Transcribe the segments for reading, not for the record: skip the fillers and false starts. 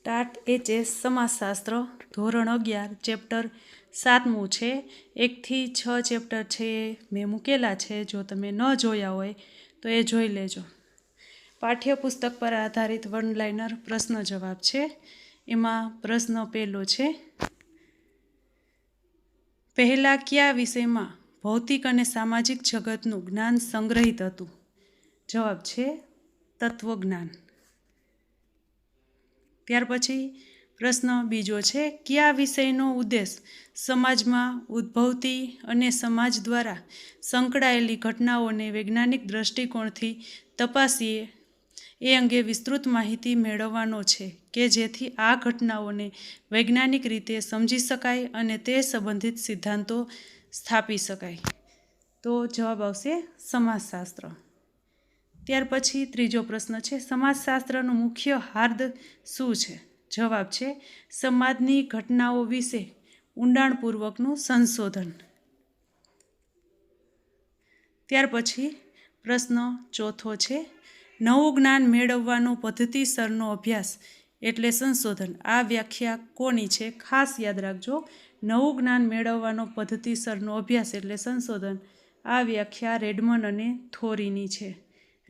TAT HS સમાજશાસ્ત્ર ધોરણ 11 chapter 7મું છે. 1 થી 6 ચેપ્ટર છે એ મેં મૂકેલા છે. જો તમે ન જોયા હોય તો એ જોઈ લેજો. પાઠ્યપુસ્તક પર આધારિત વન લાઇનર પ્રશ્ન જવાબ છે. એમાં પ્રશ્ન પહેલો છે, પહેલા કયા વિષયમાં ભૌતિક અને સામાજિક જગતનું જ્ઞાન સંગ્રહિત હતું? જવાબ છે તત્વજ્ઞાન. ત્યાર પછી પ્રશ્ન બીજો છે, કયા વિષયનો ઉદ્દેશ સમાજમાં ઉદ્ભવતી અને સમાજ દ્વારા સંકળાયેલી ઘટનાઓને વૈજ્ઞાનિક દ્રષ્ટિકોણથી તપાસીએ એ અંગે વિસ્તૃત માહિતી મેળવવાનો છે કે જેથી આ ઘટનાઓને વૈજ્ઞાનિક રીતે સમજી શકાય અને તે સંબંધિત સિદ્ધાંતો સ્થાપી શકાય. તો જવાબ આવશે સમાજશાસ્ત્ર. ત્યાર પછી ત્રીજો પ્રશ્ન છે, સમાજશાસ્ત્રનું મુખ્ય હાર્દ શું છે? જવાબ છે સમાજની ઘટનાઓ વિશે ઊંડાણપૂર્વકનું સંશોધન. ત્યાર પછી પ્રશ્ન ચોથો છે, નવું જ્ઞાન મેળવવાનો પદ્ધતિસરનો અભ્યાસ એટલે સંશોધન. આ વ્યાખ્યા કોની છે? ખાસ યાદ રાખજો, નવું જ્ઞાન મેળવવાનો પદ્ધતિસરનો અભ્યાસ એટલે સંશોધન. આ વ્યાખ્યા રેડમન અને થોરીની છે.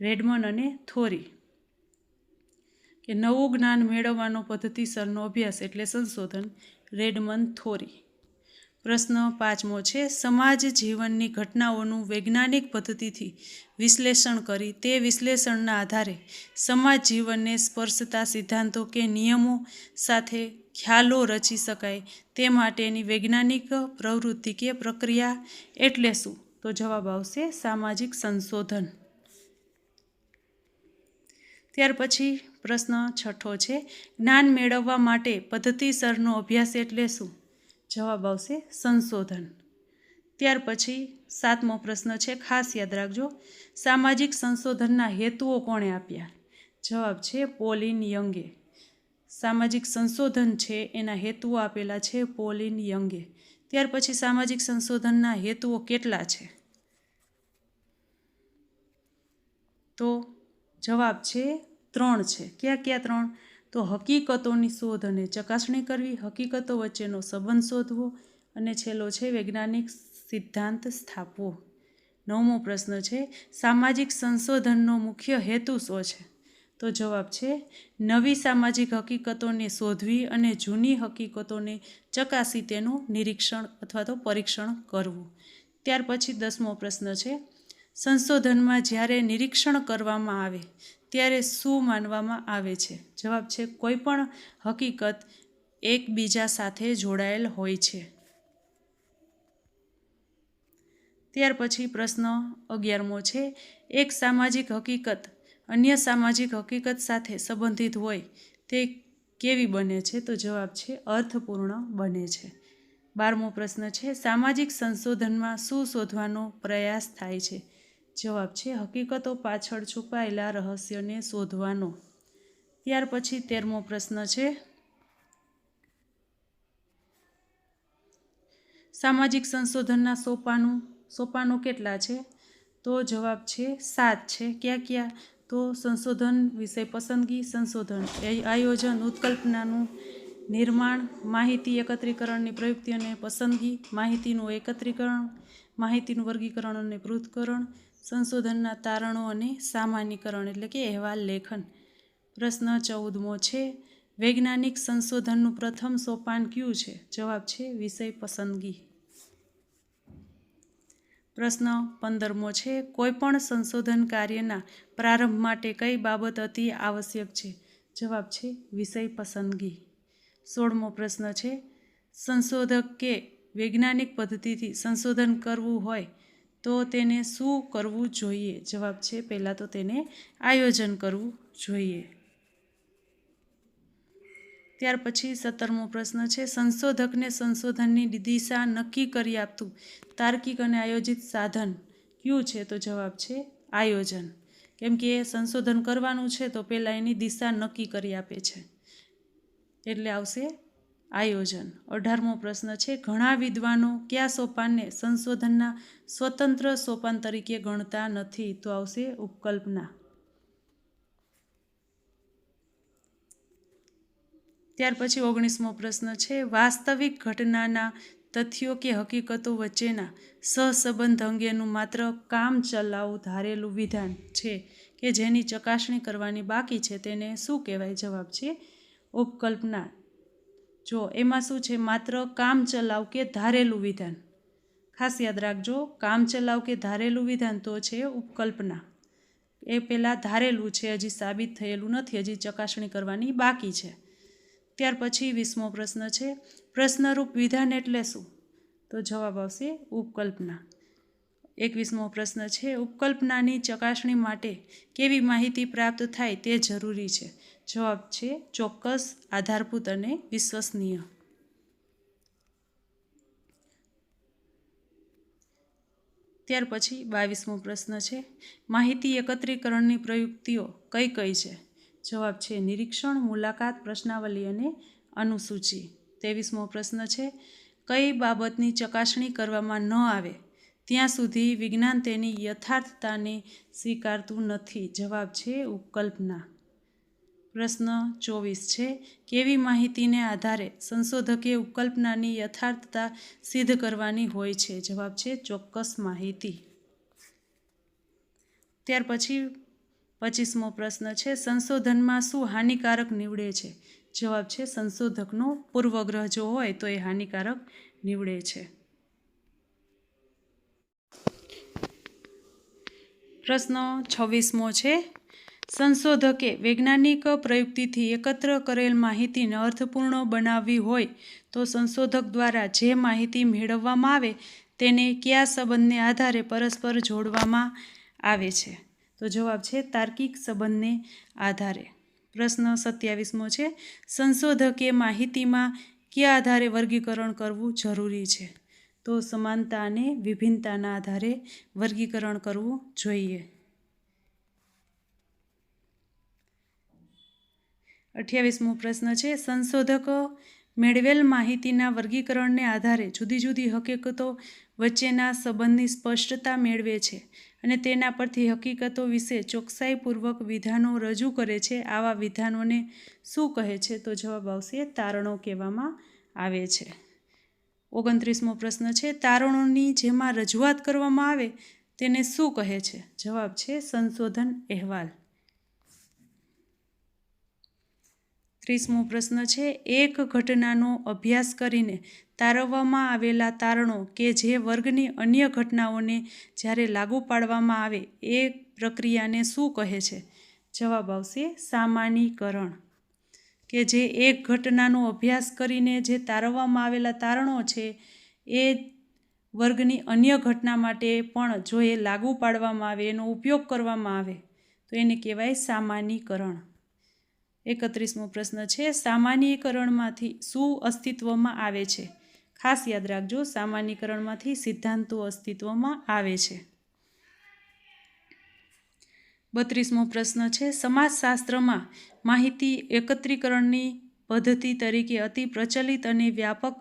રેડમન અને થોરી કે નવું જ્ઞાન મેળવવાનો પદ્ધતિસરનો અભ્યાસ એટલે સંશોધન, રેડમન થોરી. પ્રશ્ન પાંચમો છે, સમાજ જીવનની ઘટનાઓનું વૈજ્ઞાનિક પદ્ધતિથી વિશ્લેષણ કરી તે વિશ્લેષણના આધારે સમાજ જીવનને સ્પર્શતા સિદ્ધાંતો કે નિયમો સાથે ખ્યાલો રચી શકાય તે માટેની વૈજ્ઞાનિક પ્રવૃત્તિ કે પ્રક્રિયા એટલે શું? તો જવાબ આવશે સામાજિક સંશોધન. ત્યાર પછી પ્રશ્ન છઠ્ઠો છે, જ્ઞાન મેળવવા માટે પદ્ધતિસરનો અભ્યાસ એટલે શું? જવાબ આવશે સંશોધન. ત્યાર પછી સાતમો પ્રશ્ન છે, ખાસ યાદ રાખજો, સામાજિક સંશોધનના હેતુઓ કોણે આપ્યા? જવાબ છે પોલિન યંગે. સામાજિક સંશોધન છે એના હેતુઓ આપેલા છે પોલિન યંગે. ત્યાર પછી સામાજિક સંશોધનના હેતુઓ કેટલા છે? તો જવાબ છે 3 છે. ક્યાં ક્યાં 3? તો હકીકતોની શોધ અને ચકાસણી કરવી, હકીકતો વચ્ચેનો સંબંધ શોધવો અને છેલ્લો છે વૈજ્ઞાનિક સિદ્ધાંત સ્થાપવો. 9મો પ્રશ્ન છે, સામાજિક સંશોધનનો મુખ્ય હેતુ શું છે? તો જવાબ છે નવી સામાજિક હકીકતોને શોધવી અને જૂની હકીકતોને ચકાસી તેનું નિરીક્ષણ અથવા તો પરીક્ષણ કરવું. ત્યાર પછી 10મો પ્રશ્ન છે, સંશોધનમાં જ્યારે નિરીક્ષણ કરવામાં આવે ત્યારે શું માનવામાં આવે છે? જવાબ છે કોઈ પણ હકીકત એકબીજા સાથે જોડાયેલ હોય છે. ત્યાર પછી પ્રશ્ન 11મો છે, એક સામાજિક હકીકત અન્ય સામાજિક હકીકત સાથે સંબંધિત હોય તે કેવી બને છે? તો જવાબ છે અર્થપૂર્ણ બને છે. 12મો પ્રશ્ન છે, સામાજિક સંશોધનમાં શું શોધવાનો પ્રયાસ થાય છે? જવાબ છે હકીકતો પાછળ છુપાયેલા રહસ્યને શોધવાનો. ત્યાર પછી 13મો પ્રશ્ન છે, સામાજિક સંશોધનના સોપાનો કેટલા છે? તો જવાબ છે 7 છે. ક્યાં ક્યાં? તો સંશોધન વિષય પસંદગી, સંશોધન આયોજન, ઉત્કલ્પનાનું નિર્માણ, માહિતી એકત્રીકરણની પ્રયુક્તિ અને પસંદગી, માહિતીનું એકત્રીકરણ, માહિતીનું વર્ગીકરણ અને પૃથ્થકરણ, સંશોધનના તારણો અને સામાન્યીકરણ એટલે કે અહેવાલ લેખન. પ્રશ્ન 14મો છે, વૈજ્ઞાનિક સંશોધનનું પ્રથમ સોપાન કયું છે? જવાબ છે વિષય પસંદગી. પ્રશ્ન 15મો છે, કોઈપણ સંશોધન કાર્યના પ્રારંભ માટે કઈ બાબત અતિ આવશ્યક છે? જવાબ છે વિષય પસંદગી. 16મો પ્રશ્ન છે, સંશોધક કે વૈજ્ઞાનિક પદ્ધતિથી સંશોધન કરવું હોય તો તેને શું કરવું જોઈએ? જવાબ છે પહેલાં તો તેને આયોજન કરવું જોઈએ. ત્યાર પછી 17મો પ્રશ્ન છે, સંશોધકને સંશોધનની દિશા નક્કી કરી આપતું તાર્કિક અને આયોજિત સાધન કયું છે? તો જવાબ છે આયોજન. કેમ કે સંશોધન કરવાનું છે તો પહેલાં એની દિશા નક્કી કરી આપે છે એટલે આવશે આયોજન. 18મો પ્રશ્ન છે, ઘણા વિદ્વાનો કયા સોપાનને સંશોધનના સ્વતંત્ર સોપાન તરીકે ગણતા નથી? તો આવશે ઉપકલ્પના. ત્યાર પછી 19મો પ્રશ્ન છે, વાસ્તવિક ઘટનાના તથ્યો કે હકીકતો વચ્ચેના સહસંબંધ અંગેનું માત્ર કામચલાઉ ધારેલું વિધાન છે કે જેની ચકાસણી કરવાની બાકી છે તેને શું કહેવાય? જવાબ છે ઉપકલ્પના. જો એમાં શું છે? માત્ર કામચલાઉ કે ધારેલું વિધાન. ખાસ યાદ રાખજો, કામચલાઉ કે ધારેલું વિધાન તો છે ઉપકલ્પના. એ પહેલાં ધારેલું છે, હજી સાબિત થયેલું નથી, હજી ચકાસણી કરવાની બાકી છે. ત્યાર પછી 20મો પ્રશ્ન છે, પ્રશ્નરૂપ વિધાન એટલે શું? તો જવાબ આવશે ઉપકલ્પના. 21મો પ્રશ્ન છે, ઉપકલ્પનાની ચકાસણી માટે કેવી માહિતી પ્રાપ્ત થાય તે જરૂરી છે? જવાબ છે ચોક્કસ, આધારભૂત અને વિશ્વસનીય. ત્યાર પછી 22મો પ્રશ્ન છે, માહિતી એકત્રીકરણની પ્રયુક્તિઓ કઈ કઈ છે? જવાબ છે નિરીક્ષણ, મુલાકાત, પ્રશ્નાવલી અને અનુસૂચિ. 23મો પ્રશ્ન છે, કઈ બાબતની ચકાસણી કરવામાં ન આવે ત્યાં સુધી વિજ્ઞાન તેની યથાર્થતાને સ્વીકારતું નથી? જવાબ છે ઉપકલ્પના. પ્રશ્ન 24 છે, કેવી માહિતીને આધારે સંશોધકે ઉપકલ્પનાની યથાર્થતા સિદ્ધ કરવાની હોય છે? જવાબ છે ચોક્કસ માહિતી. ત્યાર પછી 25મો પ્રશ્ન છે, સંશોધનમાં શું હાનિકારક નીવડે છે? જવાબ છે સંશોધકનો પૂર્વગ્રહ જો હોય તો એ હાનિકારક નીવડે છે. પ્રશ્ન 26મો છે, સંશોધકે વૈજ્ઞાનિક પ્રયુક્તિથી એકત્ર કરેલ માહિતીને અર્થપૂર્ણ બનાવવી હોય તો સંશોધક દ્વારા જે માહિતી મેળવવામાં આવે તેને કયા સંબંધને આધારે પરસ્પર જોડવામાં આવે છે? તો જવાબ છે તાર્કિક સંબંધને આધારે. પ્રશ્ન 27મો છે, સંશોધકે માહિતીમાં કયા આધારે વર્ગીકરણ કરવું જરૂરી છે? તો સમાનતા અને વિભિન્નતાના આધારે વર્ગીકરણ કરવું જોઈએ. 28મો પ્રશ્ન છે, સંશોધક મેળવેલ માહિતીના વર્ગીકરણને આધારે જુદી જુદી હકીકતો વચ્ચેના સંબંધની સ્પષ્ટતા મેળવે છે અને તેના પરથી હકીકતો વિશે ચોકસાઈપૂર્વક વિધાનો રજૂ કરે છે. આવા વિધાનોને શું કહે છે? તો જવાબ આવશે તારણો કહેવામાં આવે છે. 29મો પ્રશ્ન છે, તારણોની જેમાં રજૂઆત કરવામાં આવે તેને શું કહે છે? જવાબ છે સંશોધન અહેવાલ. 30મો પ્રશ્ન છે, એક ઘટનાનો અભ્યાસ કરીને તારવવામાં આવેલા તારણો કે જે વર્ગની અન્ય ઘટનાઓને જ્યારે લાગુ પાડવામાં આવે એ પ્રક્રિયાને શું કહે છે? જવાબ આવશે સામાન્યીકરણ. કે જે એક ઘટનાનો અભ્યાસ કરીને જે તારવવામાં આવેલા તારણો છે એ વર્ગની અન્ય ઘટના માટે પણ જો એ લાગુ પાડવામાં આવે, એનો ઉપયોગ કરવામાં આવે તો એને કહેવાય સામાન્યીકરણ. 31મો પ્રશ્ન છે, સામાન્યીકરણમાંથી શું અસ્તિત્વમાં આવે છે? ખાસ યાદ રાખજો, સામાન્યીકરણમાંથી સિદ્ધાંતો અસ્તિત્વમાં આવે છે. 32મો પ્રશ્ન છે, સમાજશાસ્ત્રમાં માહિતી એકત્રીકરણની પદ્ધતિ તરીકે અતિ પ્રચલિત અને વ્યાપક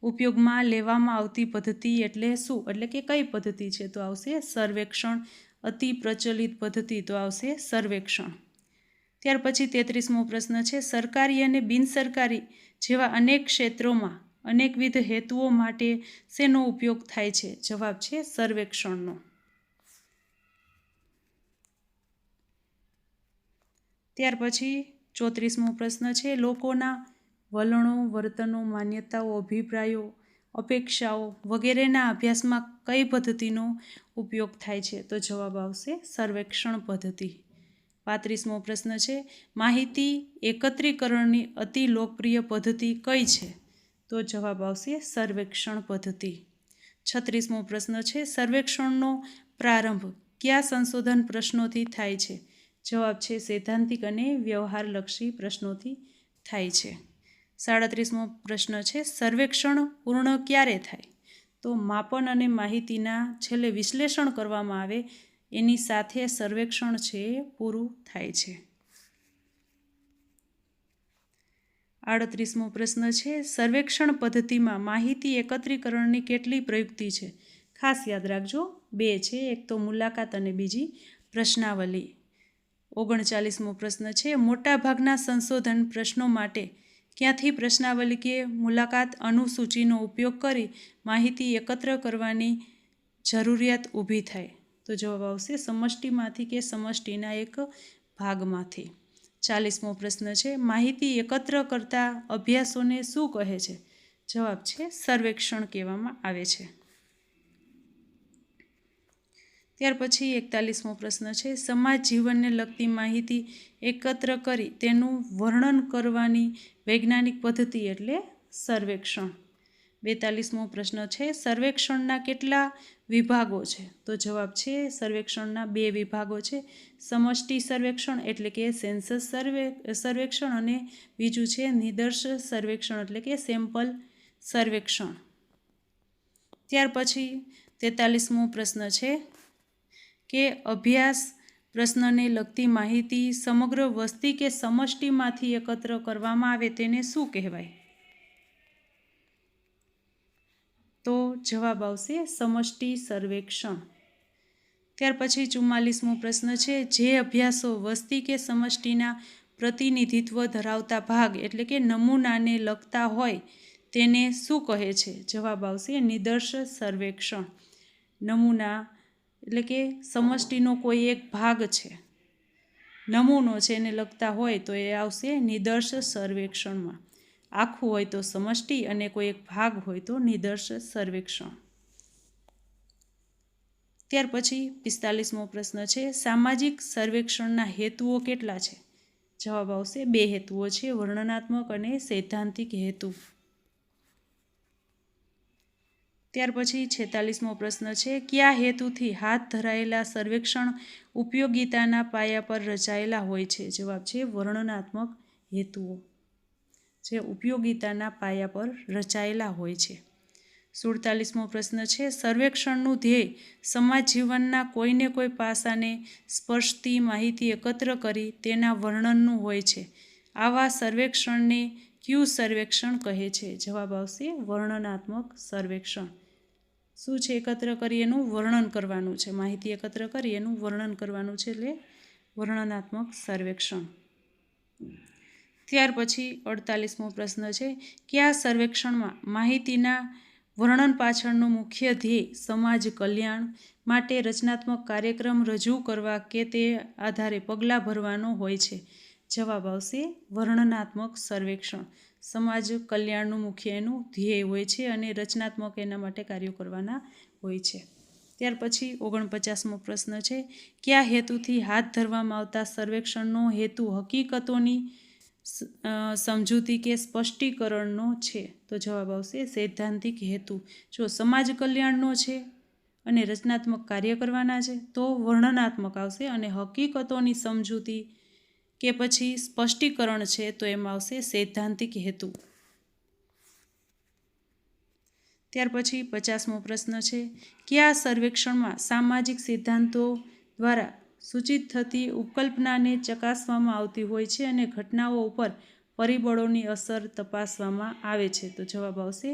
ઉપયોગમાં લેવામાં આવતી પદ્ધતિ એટલે શું? એટલે કે કઈ પદ્ધતિ છે? તો આવશે સર્વેક્ષણ. અતિ પ્રચલિત પદ્ધતિ તો આવશે સર્વેક્ષણ. ત્યાર પછી 33મો પ્રશ્ન છે, સરકારી અને બિનસરકારી જેવા અનેક ક્ષેત્રોમાં અનેકવિધ હેતુઓ માટે શેનો ઉપયોગ થાય છે? જવાબ છે સર્વેક્ષણનો. ત્યાર પછી 34મો પ્રશ્ન છે, લોકોના વલણો, વર્તનો, માન્યતાઓ, અભિપ્રાયો, અપેક્ષાઓ વગેરેના અભ્યાસમાં કઈ પદ્ધતિનો ઉપયોગ થાય છે? તો જવાબ આવશે સર્વેક્ષણ પદ્ધતિ. 35મો પ્રશ્ન છે, માહિતી એકત્રીકરણની અતિ લોકપ્રિય પદ્ધતિ કઈ છે? તો જવાબ આવશે સર્વેક્ષણ પદ્ધતિ. 36મો પ્રશ્ન છે, સર્વેક્ષણનો પ્રારંભ કયા સંશોધન પ્રશ્નોથી થાય છે? જવાબ છે સૈદ્ધાંતિક અને વ્યવહારલક્ષી પ્રશ્નોથી થાય છે. 37મો પ્રશ્ન છે, સર્વેક્ષણ પૂર્ણ ક્યારે થાય? તો માપન અને માહિતીના છેલ્લે વિશ્લેષણ કરવામાં આવે એની સાથે સર્વેક્ષણ છે એ પૂરું થાય છે. 38મો પ્રશ્ન છે, સર્વેક્ષણ પદ્ધતિમાં માહિતી એકત્રીકરણની કેટલી પ્રયુક્તિ છે? ખાસ યાદ રાખજો, 2 છે, એક તો મુલાકાત અને બીજી પ્રશ્નાવલી. 39મો પ્રશ્ન છે, મોટાભાગના સંશોધન પ્રશ્નો માટે ક્યાંથી પ્રશ્નાવલી કે મુલાકાત અનુસૂચિનો ઉપયોગ કરી માહિતી એકત્ર કરવાની જરૂરિયાત ઊભી થાય? તો જવાબ આવશે સમષ્ટિમાંથી કે સમષ્ટિના એક ભાગમાંથી. 40મો પ્રશ્ન છે, માહિતી એકત્ર કરતા અભ્યાસોને શું કહે છે? જવાબ છે સર્વેક્ષણ કહેવામાં આવે છે. ત્યાર પછી 41મો પ્રશ્ન છે, સમાજ જીવનને લગતી માહિતી એકત્ર કરી તેનું વર્ણન કરવાની વૈજ્ઞાનિક પદ્ધતિ એટલે સર્વેક્ષણ. 42મો પ્રશ્ન છે, સર્વેક્ષણના કેટલા વિભાગો છે? તો જવાબ છે સર્વેક્ષણના 2 વિભાગો છે. સમષ્ટિ સર્વેક્ષણ એટલે કે સેન્સસ સર્વેક્ષણ અને બીજું છે નિદર્શ સર્વેક્ષણ એટલે કે સેમ્પલ સર્વેક્ષણ. ત્યાર પછી 43મો પ્રશ્ન છે કે અભ્યાસ પ્રશ્નને લગતી માહિતી સમગ્ર વસ્તી કે સમષ્ટિમાંથી એકત્ર કરવામાં આવે તેને શું કહેવાય? તો જવાબ આવશે સમષ્ટિ સર્વેક્ષણ. ત્યાર પછી 44મો પ્રશ્ન છે, જે અભ્યાસો વસ્તી કે સમષ્ટિના પ્રતિનિધિત્વ ધરાવતા ભાગ એટલે કે નમૂનાને લગતા હોય તેને શું કહે છે? જવાબ આવશે નિદર્શ સર્વેક્ષણ. નમૂના એટલે કે સમષ્ટિનો કોઈ એક ભાગ છે, નમૂનો છે, એને લગતા હોય તો એ આવશે નિદર્શ સર્વેક્ષણમાં. આખું હોય તો સમષ્ટિ અને કોઈ એક ભાગ હોય તો નિદર્શ સર્વેક્ષણ. ત્યાર પછી 45મો પ્રશ્ન છે, સામાજિક સર્વેક્ષણના હેતુઓ કેટલા છે? જવાબ આવશે 2 હેતુઓ છે, વર્ણનાત્મક અને સૈદ્ધાંતિક હેતુ. ત્યાર પછી 46મો પ્રશ્ન છે, કયા હેતુથી હાથ ધરાયેલા સર્વેક્ષણ ઉપયોગિતાના પાયા પર રચાયેલા હોય છે? જવાબ છે વર્ણનાત્મક હેતુઓ જે ઉપયોગિતાના પાયા પર રચાયેલા હોય છે. 47મો પ્રશ્ન છે, સર્વેક્ષણનું ધ્યેય સમાજ જીવનના કોઈને કોઈ પાસાને સ્પર્શતી માહિતી એકત્ર કરી તેના વર્ણનનું હોય છે. આવા સર્વેક્ષણને કયું સર્વેક્ષણ કહે છે? જવાબ આવશે વર્ણનાત્મક સર્વેક્ષણ. શું છે એકત્ર કરી એનું વર્ણન કરવાનું છે, માહિતી એકત્ર કરી એનું વર્ણન કરવાનું છે એટલે વર્ણનાત્મક સર્વેક્ષણ. ત્યાર પછી 48મો પ્રશ્ન છે, કયા સર્વેક્ષણમાં માહિતીના વર્ણન પાછળનો મુખ્ય ધ્યેય સમાજ કલ્યાણ માટે રચનાત્મક કાર્યક્રમ રજૂ કરવા કે તે આધારે પગલાં ભરવાનો હોય છે? જવાબ આવશે વર્ણનાત્મક સર્વેક્ષણ. સમાજ કલ્યાણનું મુખ્ય એનું ધ્યેય હોય છે અને રચનાત્મક એના માટે કાર્યો કરવાના હોય છે. ત્યાર પછી 49મો પ્રશ્ન છે, કયા હેતુથી હાથ ધરવામાં આવતા સર્વેક્ષણનો હેતુ હકીકતોની સમજૂતી કે સ્પષ્ટીકરણનો છે? તો જવાબ આવશે સૈદ્ધાંતિક હેતુ. જો સમાજ કલ્યાણનો છે અને રચનાત્મક કાર્ય કરવાના છે તો વર્ણનાત્મક આવશે, અને હકીકતોની સમજૂતી કે પછી સ્પષ્ટીકરણ છે તો એમાં આવશે સૈદ્ધાંતિક હેતુ. ત્યાર પછી 50મો પ્રશ્ન છે, કયા સર્વેક્ષણમાં સામાજિક સિદ્ધાંતો દ્વારા સૂચિત થતી ઉપકલ્પનાને ચકાસવામાં આવતી હોય છે અને ઘટનાઓ ઉપર પરિબળોની અસર તપાસવામાં આવે છે? તો જવાબ આવશે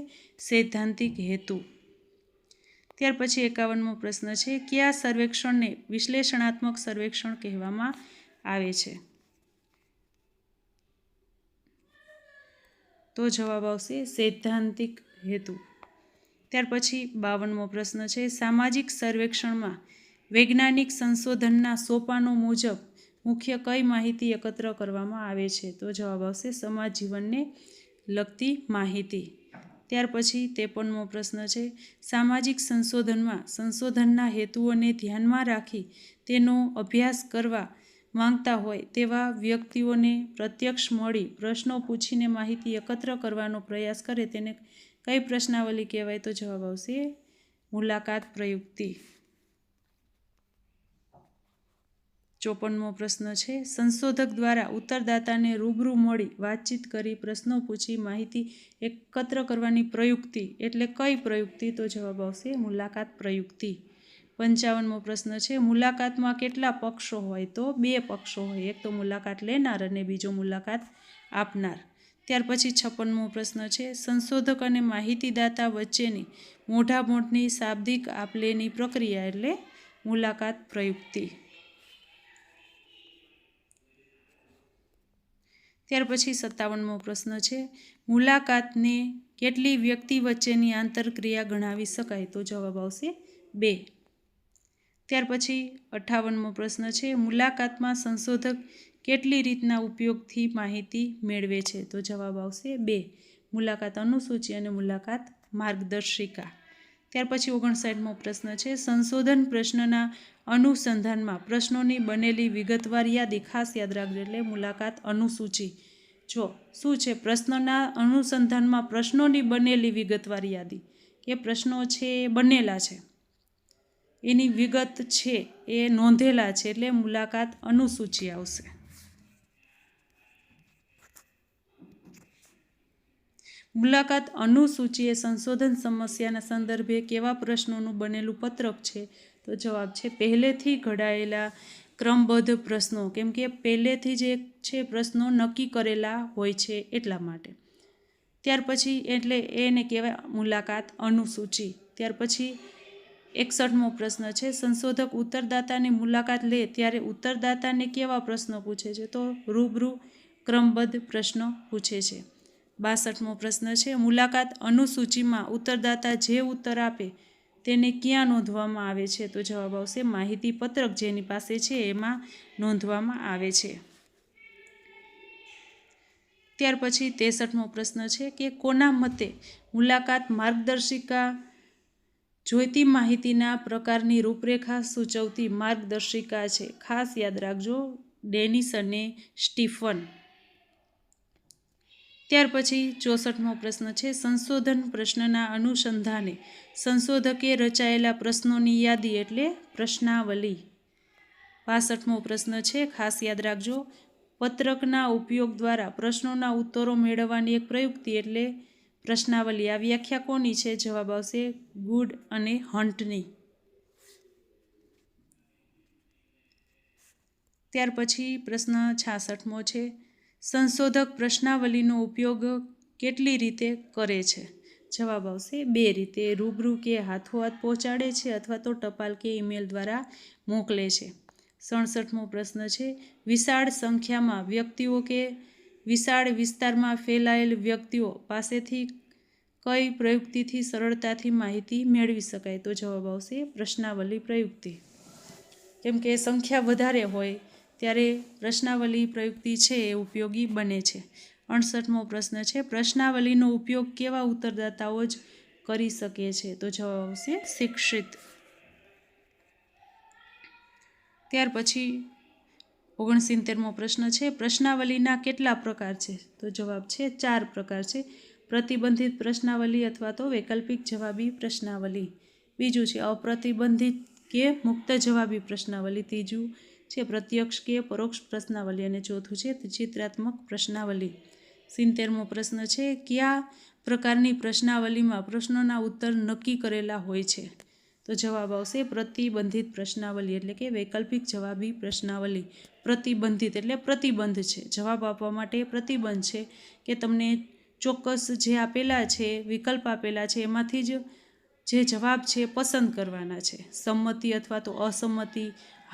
સૈદ્ધાંતિક હેતુ. ત્યાર પછી 51મો પ્રશ્ન છે, કયા સર્વેક્ષણને વિશ્લેષણાત્મક સર્વેક્ષણ કહેવામાં આવે છે? તો જવાબ આવશે સૈદ્ધાંતિક હેતુ. ત્યાર પછી 52મો પ્રશ્ન છે, સામાજિક સર્વેક્ષણમાં વૈજ્ઞાનિક સંશોધનના સોપાનો મુજબ મુખ્ય કઈ માહિતી એકત્ર કરવામાં આવે છે? તો જવાબ આવશે સમાજ જીવનને લગતી માહિતી. ત્યાર પછી 53મો પ્રશ્ન છે, સામાજિક સંશોધનમાં સંશોધનના હેતુઓને ધ્યાનમાં રાખી તેનો અભ્યાસ કરવા માંગતા હોય તેવા વ્યક્તિઓને પ્રત્યક્ષ મળી પ્રશ્નો પૂછીને માહિતી એકત્ર કરવાનો પ્રયાસ કરે તેને કઈ પ્રશ્નાવલી કહેવાય? તો જવાબ આવશે મુલાકાત પ્રયુક્તિ. 54મો પ્રશ્ન છે, સંશોધક દ્વારા ઉત્તરદાતાને રૂબરૂ મળી વાતચીત કરી પ્રશ્નો પૂછી માહિતી એકત્ર કરવાની પ્રયુક્તિ એટલે કઈ પ્રયુક્તિ? તો જવાબ આવશે મુલાકાત પ્રયુક્તિ. 55મો પ્રશ્ન છે, મુલાકાતમાં કેટલા પક્ષો હોય? તો 2 પક્ષો હોય, એક તો મુલાકાત લેનાર અને બીજો મુલાકાત આપનાર. ત્યાર પછી 56મો પ્રશ્ન છે, સંશોધક અને માહિતીદાતા વચ્ચેની મોઢામોઢની શાબ્દિક આપલેની પ્રક્રિયા એટલે મુલાકાત પ્રયુક્તિ. ત્યાર પછી 57મો પ્રશ્ન છે, મુલાકાતને કેટલી વ્યક્તિ વચ્ચેની આંતરક્રિયા ગણાવી શકાય? તો જવાબ આવશે 2. ત્યાર પછી 58મો પ્રશ્ન છે, મુલાકાતમાં સંશોધક કેટલી રીતના ઉપયોગથી માહિતી મેળવે છે? તો જવાબ આવશે 2. મુલાકાત અનુસૂચિ અને મુલાકાત માર્ગદર્શિકા. ત્યાર પછી 59મો પ્રશ્ન છે, સંશોધન પ્રશ્નના અનુસંધાનમાં પ્રશ્નોની બનેલી વિગતવાર યાદી, ખાસ યાદ રાખજો, એટલે મુલાકાત અનુસૂચિ. જો શું છે, પ્રશ્નના અનુસંધાનમાં પ્રશ્નોની બનેલી વિગતવાર યાદી, કે પ્રશ્નો છે એ બનેલા છે, એની વિગત છે એ નોંધેલા છે, એટલે મુલાકાત અનુસૂચિ આવશે. મુલાકાત અનુસૂચિ એ સંશોધન સમસ્યાના સંદર્ભે કેવા પ્રશ્નોનું બનેલું પત્રક છે? તો જવાબ છે પહેલેથી ઘડાયેલા ક્રમબદ્ધ પ્રશ્નો, કેમ કે પહેલેથી જે છે પ્રશ્નો નક્કી કરેલા હોય છે એટલા માટે. ત્યાર પછી એટલે એને કહેવાય મુલાકાત અનુસૂચિ. ત્યાર પછી 61મો પ્રશ્ન છે, સંશોધક ઉત્તરદાતાની મુલાકાત લે ત્યારે ઉત્તરદાતાને કેવા પ્રશ્નો પૂછે છે? તો રૂબરૂ ક્રમબદ્ધ પ્રશ્નો પૂછે છે. 62મો પ્રશ્ન છે, મુલાકાત અનુસૂચિમાં ઉત્તરદાતા જે ઉત્તર આપે તેને ક્યાં નોંધવામાં આવે છે? તો જવાબ આવશે માહિતી પત્રક જેની પાસે છે એમાં નોંધવામાં આવે છે. ત્યાર પછી 63મો પ્રશ્ન છે કે કોના મતે મુલાકાત માર્ગદર્શિકા જોઈતી માહિતીના પ્રકારની રૂપરેખા સૂચવતી માર્ગદર્શિકા છે? ખાસ યાદ રાખજો, ડેનિસ અને સ્ટીફન. ત્યાર પછી 64મો પ્રશ્ન છે, સંશોધન પ્રશ્નના અનુસંધાને સંશોધકે રચાયેલા પ્રશ્નોની યાદી એટલે પ્રશ્નાવલી. 65મો પ્રશ્ન છે, ખાસ યાદ રાખજો, પત્રકના ઉપયોગ દ્વારા પ્રશ્નોના ઉત્તરો મેળવવાની એક પ્રયુક્તિ એટલે પ્રશ્નાવલી. આ વ્યાખ્યા કોની છે? જવાબ આવશે ગુડ અને હન્ટની. ત્યાર પછી પ્રશ્ન 66મો છે, સંશોધક પ્રશ્નાવલીનો ઉપયોગ કેટલી રીતે કરે છે? જવાબ આવશે 2 રીતે, રૂબરૂ કે હાથોહાથ પહોંચાડે છે અથવા તો ટપાલ કે ઈમેલ દ્વારા મોકલે છે. 67મો પ્રશ્ન છે, વિશાળ સંખ્યામાં વ્યક્તિઓ કે વિશાળ વિસ્તારમાં ફેલાયેલ વ્યક્તિઓ પાસેથી કઈ પ્રયુક્તિથી સરળતાથી માહિતી મેળવી શકાય? તો જવાબ આવશે પ્રશ્નાવલી પ્રયુક્તિ. કેમ કે સંખ્યા વધારે હોય ત્યારે પ્રશ્નાવલી પ્રયુક્તિ છે એ ઉપયોગી બને છે. 68મો પ્રશ્ન છે, પ્રશ્નાવલીનો ઉપયોગ કેવા ઉત્તરદાતાઓ જ કરી શકે છે? તો જવાબ આવશે શિક્ષિત. ત્યાર પછી 69મો પ્રશ્ન છે, પ્રશ્નાવલીના કેટલા પ્રકાર છે? તો જવાબ છે 4 પ્રકાર છે. પ્રતિબંધિત પ્રશ્નાવલી અથવા તો વૈકલ્પિક જવાબી પ્રશ્નાવલી. બીજું છે અપ્રતિબંધિત કે મુક્ત જવાબી પ્રશ્નાવલી. ત્રીજું છે પ્રત્યક્ષ કે પરોક્ષ પ્રશ્નાવલી અને ચોથું છે ચિત્રાત્મક પ્રશ્નાવલી. 70મો પ્રશ્ન છે, કયા પ્રકારની પ્રશ્નાવલીમાં પ્રશ્નોના ઉત્તર નક્કી કરેલા હોય છે? તો જવાબ આવશે પ્રતિબંધિત પ્રશ્નાવલી એટલે કે વૈકલ્પિક જવાબી પ્રશ્નાવલી. પ્રતિબંધિત એટલે પ્રતિબંધ છે, જવાબ આપવા માટે પ્રતિબંધ છે કે તમને ચોક્કસ જે આપેલા છે વિકલ્પ આપેલા છે એમાંથી જ જે જવાબ છે પસંદ કરવાના છે. સંમતિ અથવા તો અસંમતિ,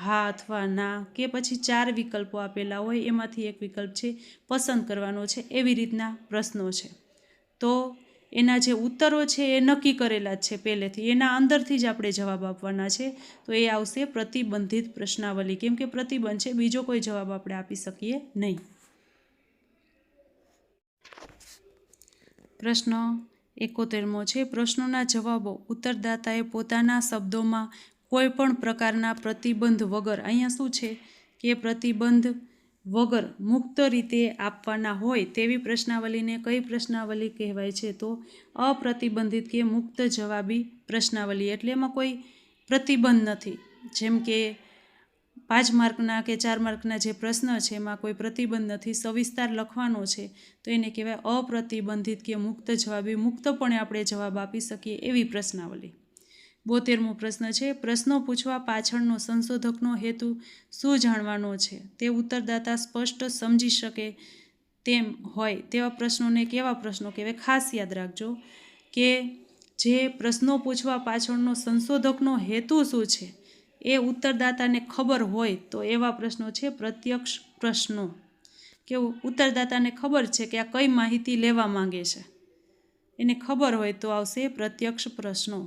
હા અથવા ના, કે પછી 4 વિકલ્પો આપેલા હોય એમાંથી એક વિકલ્પ છે પસંદ કરવાનો છે, એવી રીતના પ્રશ્નો છે. તો એના જે ઉત્તરો છે એ નક્કી કરેલા જ છે પહેલેથી, એના અંદરથી જ આપણે જવાબ આપવાના છે. તો એ આવશે પ્રતિબંધિત પ્રશ્નાવલી, કેમ કે પ્રતિબંધ છે, બીજો કોઈ જવાબ આપણે આપી શકીએ નહીં. પ્રશ્ન 71મો છે, પ્રશ્નોના જવાબો ઉત્તરદાતાએ પોતાના શબ્દોમાં કોઈ પણ પ્રકારના પ્રતિબંધ વગર, અહીંયા શું છે કે પ્રતિબંધ વગર મુક્ત રીતે આપવાના હોય તેવી પ્રશ્નાવલીને કઈ પ્રશ્નાવલી કહેવાય છે? તો અપ્રતિબંધિત કે મુક્ત જવાબી પ્રશ્નાવલી. એટલે એમાં કોઈ પ્રતિબંધ નથી. જેમ કે 5 માર્કના કે 4 માર્કના જે પ્રશ્ન છે એમાં કોઈ પ્રતિબંધ નથી, સવિસ્તાર લખવાનો છે, તો એને કહેવાય અપ્રતિબંધિત કે મુક્ત જવાબી. મુક્તપણે આપણે જવાબ આપી શકીએ એવી પ્રશ્નાવલી. 72મો પ્રશ્ન છે, પ્રશ્નો પૂછવા પાછળનો સંશોધકનો હેતુ શું જાણવાનો છે? તે ઉત્તરદાતા સ્પષ્ટ સમજી શકે તેમ હોય તેવા પ્રશ્નોને કેવા પ્રશ્નો કહેવાય? ખાસ યાદ રાખજો કે જે પ્રશ્નો પૂછવા પાછળનો સંશોધકનો હેતુ શું છે એ ઉત્તરદાતાને ખબર હોય તો એવા પ્રશ્નો છે પ્રત્યક્ષ પ્રશ્નો. કે ઉત્તરદાતાને ખબર છે કે આ કઈ માહિતી લેવા માંગે છે, એને ખબર હોય તો આવશે પ્રત્યક્ષ પ્રશ્નો.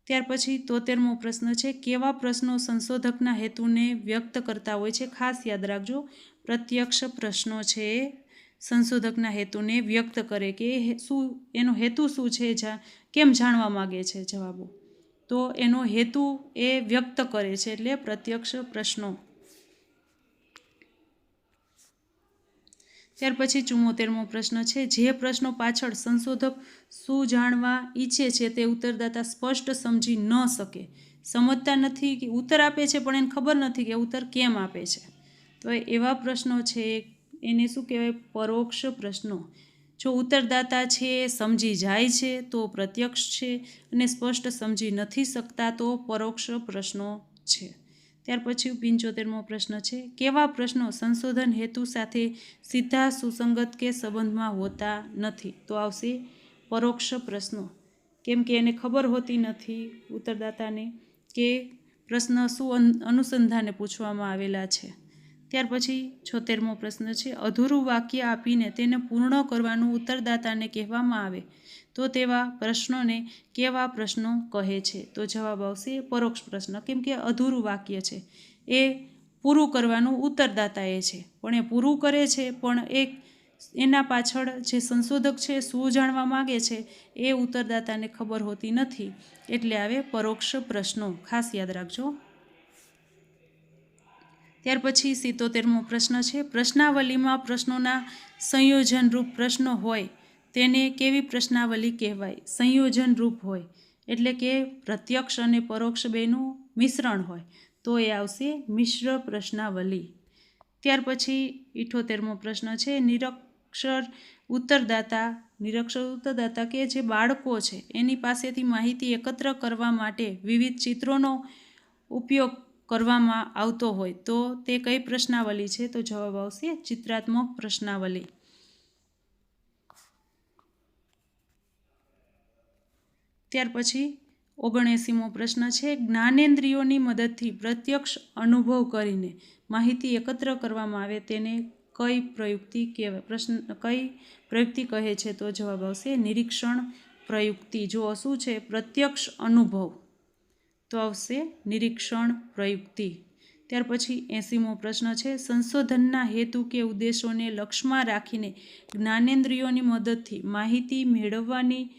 ત્યાર પછી 73મો પ્રશ્ન છે, કેવા પ્રશ્નો સંશોધકના હેતુને વ્યક્ત કરતા હોય છે? ખાસ યાદ રાખજો, પ્રત્યક્ષ પ્રશ્નો છે એ સંશોધકના હેતુને વ્યક્ત કરે કે શું એનો હેતુ શું છે, કેમ જાણવા માગે છે જવાબો, તો એનો હેતુ એ વ્યક્ત કરે છે એટલે પ્રત્યક્ષ પ્રશ્નો. ત્યાર પછી 74મો પ્રશ્ન છે, જે પ્રશ્નો પાછળ સંશોધક શું જાણવા ઈચ્છે છે તે ઉત્તરદાતા સ્પષ્ટ સમજી ન શકે, સમજતા નથી કે ઉત્તર આપે છે પણ એને ખબર નથી કે ઉત્તર કેમ આપે છે, તો એવા પ્રશ્નો છે એને શું કહેવાય? પરોક્ષ પ્રશ્નો. જો ઉત્તરદાતા છે સમજી જાય છે તો પ્રત્યક્ષ છે, અને સ્પષ્ટ સમજી નથી શકતા તો પરોક્ષ પ્રશ્નો છે. ત્યાર પછી 75મો પ્રશ્ન છે, કેવા પ્રશ્નો સંશોધન હેતુ સાથે સીધા સુસંગત કે સંબંધમાં હોતા નથી? તો આવશે પરોક્ષ પ્રશ્નો, કેમ કે એને ખબર હોતી નથી ઉત્તરદાતાને કે પ્રશ્ન શું અનુસંધાને પૂછવામાં આવેલા છે. ત્યાર પછી 76મો પ્રશ્ન છે, અધૂરું વાક્ય આપીને તેને પૂર્ણ કરવાનું ઉત્તરદાતાને કહેવામાં આવે તો તેવા પ્રશ્નોને કેવા પ્રશ્નો કહે છે? તો જવાબ આવશે પરોક્ષ પ્રશ્ન, કેમ કે અધૂરું વાક્ય છે એ પૂરું કરવાનું ઉત્તરદાતાએ છે, પણ એ પૂરું કરે છે પણ એના પાછળ જે સંશોધક છે શું જાણવા માગે છે એ ઉત્તરદાતાને ખબર હોતી નથી, એટલે આવે પરોક્ષ પ્રશ્નો. ખાસ યાદ રાખજો. ત્યાર પછી 77મો પ્રશ્ન છે, પ્રશ્નાવલીમાં પ્રશ્નોના સંયોજનરૂપ પ્રશ્નો હોય તેને કેવી પ્રશ્નાવલી કહેવાય? સંયોજનરૂપ હોય એટલે કે પ્રત્યક્ષ અને પરોક્ષ બેનું મિશ્રણ હોય તો એ આવશે મિશ્ર પ્રશ્નાવલી. ત્યાર પછી 78મો પ્રશ્ન છે, નિરક્ષર ઉત્તરદાતા કે જે બાળકો છે એની પાસેથી માહિતી એકત્ર કરવા માટે વિવિધ ચિત્રોનો ઉપયોગ કરવામાં આવતો હોય તો તે કઈ પ્રશ્નાવલી છે? તો જવાબ આવશે ચિત્રાત્મક પ્રશ્નાવલી. ત્યાર પછી 79મો પ્રશ્ન છે, જ્ઞાનેન્દ્રિયોની મદદથી પ્રત્યક્ષ અનુભવ કરીને માહિતી એકત્ર કરવામાં આવે તેને કઈ પ્રયુક્તિ કહેવાય? કઈ પ્રયુક્તિ કહે છે? તો જવાબ આવશે નિરીક્ષણ પ્રયુક્તિ. જો શું છે? પ્રત્યક્ષ અનુભવ, તો આવશે નિરીક્ષણ પ્રયુક્તિ. ત્યાર પછી 80મો પ્રશ્ન છે, સંશોધનના હેતુ કે ઉદ્દેશોને લક્ષ્યમાં રાખીને જ્ઞાનેન્દ્રિયોની મદદથી માહિતી મેળવવાની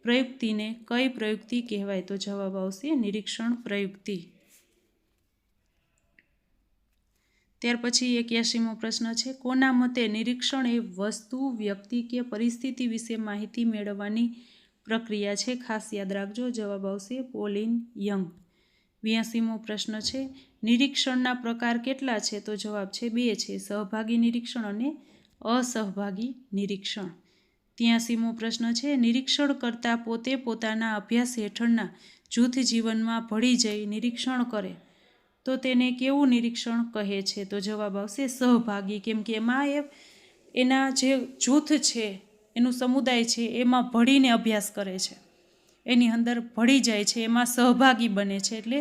પ્રયુક્તિને કઈ પ્રયુક્તિ કહેવાય? તો જવાબ આવશે નિરીક્ષણ પ્રયુક્તિ. ત્યાર પછી 81મો પ્રશ્ન છે, કોના મતે નિરીક્ષણ એ વસ્તુ, વ્યક્તિ કે પરિસ્થિતિ વિશે માહિતી મેળવવાની પ્રક્રિયા છે? ખાસ યાદ રાખજો, જવાબ આવશે પોલિન યંગ. 82મો પ્રશ્ન છે, નિરીક્ષણના પ્રકાર કેટલા છે? તો જવાબ છે 2 છે, સહભાગી નિરીક્ષણ અને અસહભાગી નિરીક્ષણ. 83મો પ્રશ્ન છે, નિરીક્ષણ કરતા પોતે પોતાના અભ્યાસ હેઠળના જૂથ જીવનમાં ભળી જઈ નિરીક્ષણ કરે તો તેને કેવું નિરીક્ષણ કહે છે? તો જવાબ આવશે સહભાગી, કેમ કે એમાં એના જે જૂથ છે એનું સમુદાય છે એમાં ભળીને અભ્યાસ કરે છે, એની અંદર ભળી જાય છે, એમાં સહભાગી બને છે એટલે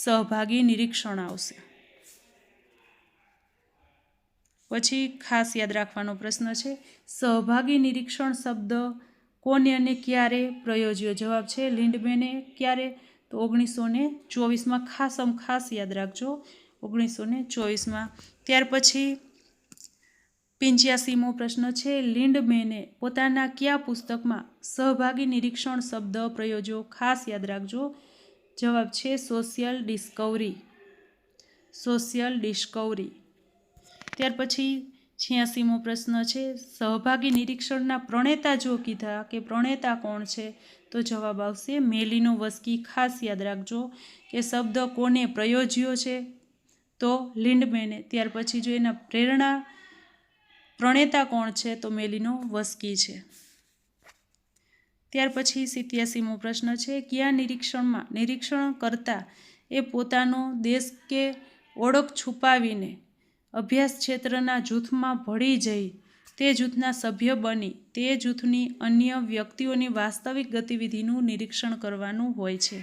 સહભાગી નિરીક્ષણ આવશે. પછી ખાસ યાદ રાખવાનો પ્રશ્ન છે, સહભાગી નિરીક્ષણ શબ્દ કોને અને ક્યારે પ્રયોજ્યો? જવાબ છે લિન્ડમેને. ક્યારે? તો 1924માં. ખાસ યાદ રાખજો, 1924માં. ત્યાર પછી 85મો પ્રશ્ન છે, લિન્ડમેને પોતાના કયા પુસ્તકમાં સહભાગી નિરીક્ષણ શબ્દ પ્રયોજ્યો? ખાસ યાદ રાખજો, જવાબ છે સોશિયલ ડિસ્કવરી. ત્યાર પછી 86મો પ્રશ્ન છે, સહભાગી નિરીક્ષણના પ્રણેતા જો કીધા કે પ્રણેતા કોણ છે? તો જવાબ આવશે મેલિનોવસ્કી. ખાસ યાદ રાખજો કે શબ્દ કોને પ્રયોજ્યો છે? તો લિન્ડમેને. ત્યાર પછી જો એના પ્રણેતા કોણ છે? તો મેલિનોવસ્કી છે. ત્યાર પછી 87મો પ્રશ્ન છે, કયા નિરીક્ષણમાં નિરીક્ષણ કરતા એ પોતાનો દેશ કે ઓળખ છુપાવીને અભ્યાસ ક્ષેત્રના જૂથમાં ભળી જઈ તે જૂથના સભ્ય બની તે જૂથની અન્ય વ્યક્તિઓની વાસ્તવિક ગતિવિધિનું નિરીક્ષણ કરવાનું હોય છે?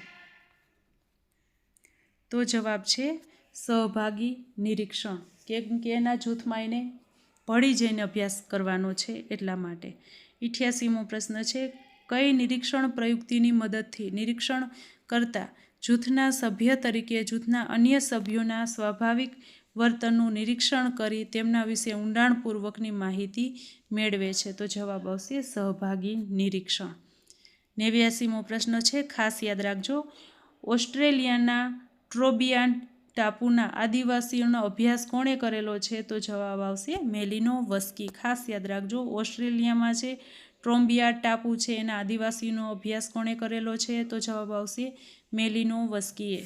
તો જવાબ છે સહભાગી નિરીક્ષણ, કેમ કે એના જૂથમાં એને ભળી જઈને અભ્યાસ કરવાનો છે એટલા માટે. 88મો પ્રશ્ન છે, કઈ નિરીક્ષણ પ્રયુક્તિની મદદથી નિરીક્ષણ કરતા જૂથના સભ્ય તરીકે જૂથના અન્ય સભ્યોના સ્વાભાવિક વર્તનનું નિરીક્ષણ કરી તેમના વિશે ઊંડાણપૂર્વકની માહિતી મેળવે છે? તો જવાબ આવશે સહભાગી નિરીક્ષણ. 89મો પ્રશ્ન છે, ખાસ યાદ રાખજો, ઓસ્ટ્રેલિયાના ટ્રોબિયાન ટાપુના આદિવાસીઓનો અભ્યાસ કોણે કરેલો છે? તો જવાબ આવશે મેલિનોવસ્કી. ખાસ યાદ રાખજો, ઓસ્ટ્રેલિયામાં છે ટ્રોમ્બિયા ટાપુ છે એના આદિવાસીનો અભ્યાસ કોણે કરેલો છે? તો જવાબ આવશે મેલિનોવસ્કીએ.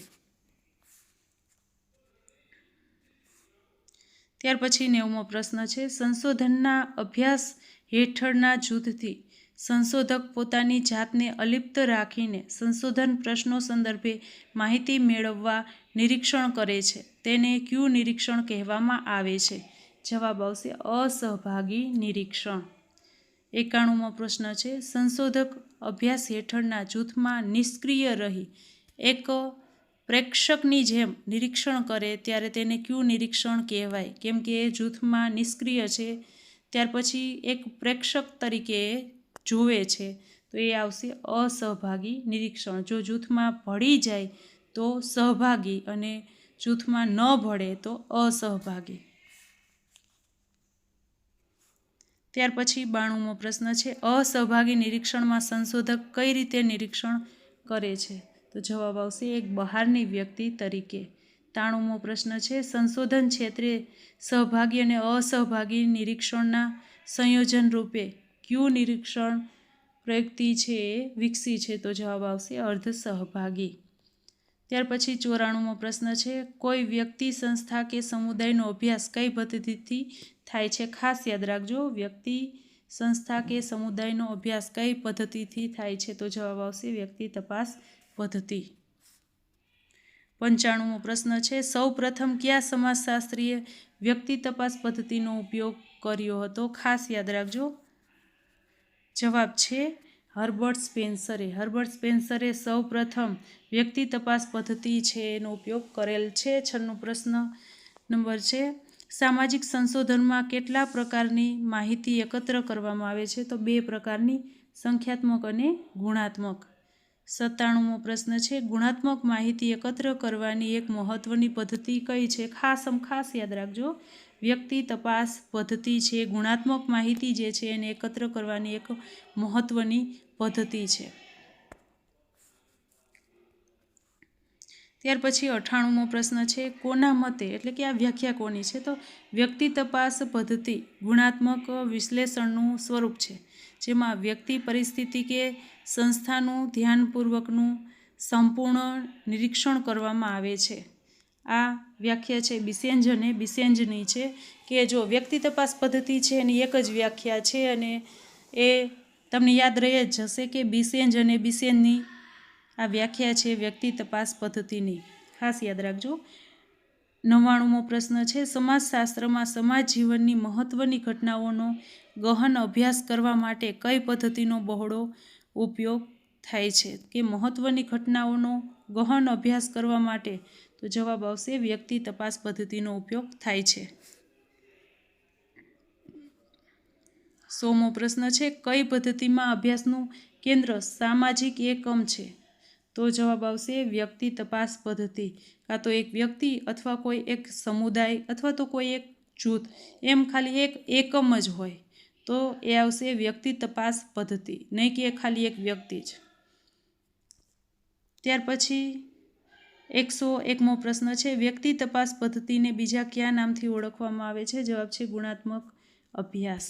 ત્યાર પછી 90મો પ્રશ્ન છે, સંશોધનના અભ્યાસ હેઠળના જૂથથી સંશોધક પોતાની જાતને અલિપ્ત રાખીને સંશોધન પ્રશ્નો સંદર્ભે માહિતી મેળવવા નિરીક્ષણ કરે છે તેને કયું નિરીક્ષણ કહેવામાં આવે છે? જવાબ આવશે અસહભાગી નિરીક્ષણ. 91મો પ્રશ્ન છે, સંશોધક અભ્યાસ હેઠળના જૂથમાં નિષ્ક્રિય રહી એક પ્રેક્ષકની જેમ નિરીક્ષણ કરે ત્યારે તેને કયું નિરીક્ષણ કહેવાય? કેમ કે એ જૂથમાં નિષ્ક્રિય છે, ત્યાર પછી એક પ્રેક્ષક તરીકે જોવે છે, તો એ આવશે અસહભાગી નિરીક્ષણ. જો જૂથમાં ભળી જાય તો સહભાગી અને જૂથમાં ન ભળે તો અસહભાગી. ત્યાર પછી 92મો પ્રશ્ન છે, અસહભાગી નિરીક્ષણમાં સંશોધક કઈ રીતે નિરીક્ષણ કરે છે? તો જવાબ આવશે એક બહારની વ્યક્તિ તરીકે. 93મો પ્રશ્ન છે, સંશોધન ક્ષેત્રે સહભાગી અને અસહભાગી નિરીક્ષણના સંયોજન રૂપે કયું નિરીક્ષણ પ્રયુક્તિ છે એ વિકસી છે? તો જવાબ આવશે અર્ધ સહભાગી. ત્યાર પછી 94મો પ્રશ્ન છે, કોઈ વ્યક્તિ, સંસ્થા કે સમુદાયનો અભ્યાસ કઈ પદ્ધતિથી થાય છે? ખાસ યાદ રાખજો, વ્યક્તિ, સંસ્થા કે સમુદાયનો અભ્યાસ કઈ પદ્ધતિથી થાય છે? તો જવાબ આવશે વ્યક્તિ તપાસ પદ્ધતિ. 95મો પ્રશ્ન છે, સૌ પ્રથમ કયા સમાજશાસ્ત્રીએ વ્યક્તિ તપાસ પદ્ધતિનો ઉપયોગ કર્યો હતો? ખાસ યાદ રાખજો, જવાબ છે હર્બર્ટ સ્પેન્સરે. હર્બર્ટ સ્પેન્સરે સૌ પ્રથમ વ્યક્તિ તપાસ પદ્ધતિ છે એનો ઉપયોગ કરેલ છે. 96 પ્રશ્ન નંબર છે, સામાજિક સંશોધનમાં કેટલા પ્રકારની માહિતી એકત્ર કરવામાં આવે છે? તો 2 પ્રકારની, સંખ્યાત્મક અને ગુણાત્મક. 97મો પ્રશ્ન છે, ગુણાત્મક માહિતી એકત્ર કરવાની એક મહત્વની પદ્ધતિ કઈ છે? ખાસ યાદ રાખજો, વ્યક્તિ તપાસ પદ્ધતિ છે. ગુણાત્મક માહિતી જે છે એને એકત્ર કરવાની એક મહત્વની પદ્ધતિ છે. ત્યાર પછી 98મો પ્રશ્ન છે, કોના મતે, એટલે કે આ વ્યાખ્યા કોની છે? તો વ્યક્તિ તપાસ પદ્ધતિ ગુણાત્મક વિશ્લેષણનું સ્વરૂપ છે જેમાં વ્યક્તિ, પરિસ્થિતિ કે સંસ્થાનું ધ્યાનપૂર્વકનું સંપૂર્ણ નિરીક્ષણ કરવામાં આવે છે. આ વ્યાખ્યા છે બિસેન્જ અને બિસેન્જની છે કે જો વ્યક્તિ તપાસ પદ્ધતિ છે એની એક જ વ્યાખ્યા છે અને એ તમને યાદ રહી જ જશે કે બિસેન્જ અને બિસેન્જની આ વ્યાખ્યા છે વ્યક્તિ તપાસ પદ્ધતિની. ખાસ યાદ રાખજો. 99મો પ્રશ્ન છે, સમાજશાસ્ત્રમાં સમાજ જીવનની મહત્વની ઘટનાઓનો ગહન અભ્યાસ કરવા માટે કઈ પદ્ધતિનો બહોળો ઉપયોગ થાય છે? કે મહત્વની ઘટનાઓનો ગહન અભ્યાસ કરવા માટે તો જવાબ આવશે વ્યક્તિ તપાસ પદ્ધતિનો ઉપયોગ થાય છે. 100મો પ્રશ્ન છે, કઈ પદ્ધતિમાં અભ્યાસનું કેન્દ્ર સામાજિક એકમ છે? તો જવાબ આવશે વ્યક્તિ તપાસ પદ્ધતિ. કાં તો એક વ્યક્તિ અથવા કોઈ એક સમુદાય અથવા તો કોઈ એક જૂથ, એમ ખાલી એક એકમ જ હોય તો એ આવશે વ્યક્તિ તપાસ પદ્ધતિ, નહીં કે ખાલી એક વ્યક્તિ જ. ત્યાર પછી 101મો પ્રશ્ન છે, વ્યક્તિ તપાસ પદ્ધતિને બીજા કયા નામથી ઓળખવામાં આવે છે? જવાબ છે ગુણાત્મક અભ્યાસ.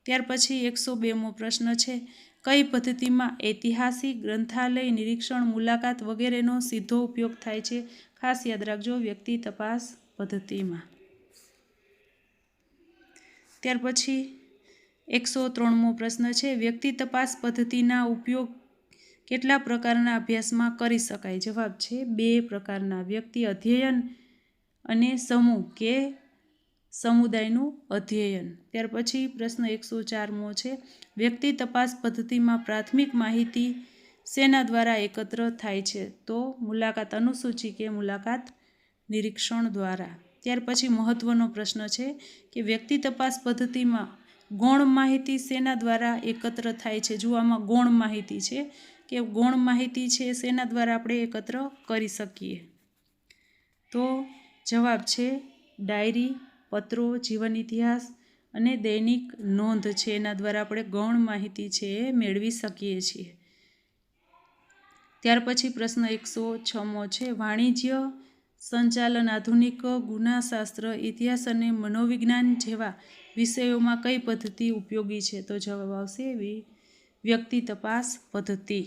ત્યાર પછી 102મો પ્રશ્ન છે, કઈ પદ્ધતિમાં ઐતિહાસિક, ગ્રંથાલય નિરીક્ષણ, મુલાકાત વગેરેનો સીધો ઉપયોગ થાય છે? ખાસ યાદ રાખજો, વ્યક્તિ તપાસ પદ્ધતિમાં. ત્યાર પછી 103મો પ્રશ્ન છે, વ્યક્તિ તપાસ પદ્ધતિના ઉપયોગ કેટલા પ્રકારના અભ્યાસમાં કરી શકાય? જવાબ છે 2 પ્રકારના, વ્યક્તિ અધ્યયન અને સમૂહ કે સમુદાયનું અધ્યયન. ત્યાર પછી પ્રશ્ન 104મો છે, વ્યક્તિ તપાસ પદ્ધતિમાં પ્રાથમિક માહિતી શેના દ્વારા એકત્ર થાય છે? તો મુલાકાત અનુસૂચિ કે મુલાકાત નિરીક્ષણ દ્વારા. ત્યાર પછી મહત્ત્વનો પ્રશ્ન છે કે વ્યક્તિ તપાસ પદ્ધતિમાં ગૌણ માહિતી શેના દ્વારા એકત્ર થાય છે. જો આમાં ગૌણ માહિતી છે કે ગૌણ માહિતી છે શેના દ્વારા આપણે એકત્ર કરી શકીએ. તો જવાબ છે ડાયરી, પત્રો, જીવન ઇતિહાસ અને દૈનિક નોંધ છે એના દ્વારા આપણે ગૌણ માહિતી છે એ મેળવી શકીએ છીએ. ત્યાર પછી પ્રશ્ન 106મો છે વાણિજ્ય સંચાલન, આધુનિક ગુનાશાસ્ત્ર, ઇતિહાસ અને મનોવિજ્ઞાન જેવા વિષયોમાં કઈ પદ્ધતિ ઉપયોગી છે. તો જવાબ આવશે વ્યક્તિ તપાસ પદ્ધતિ.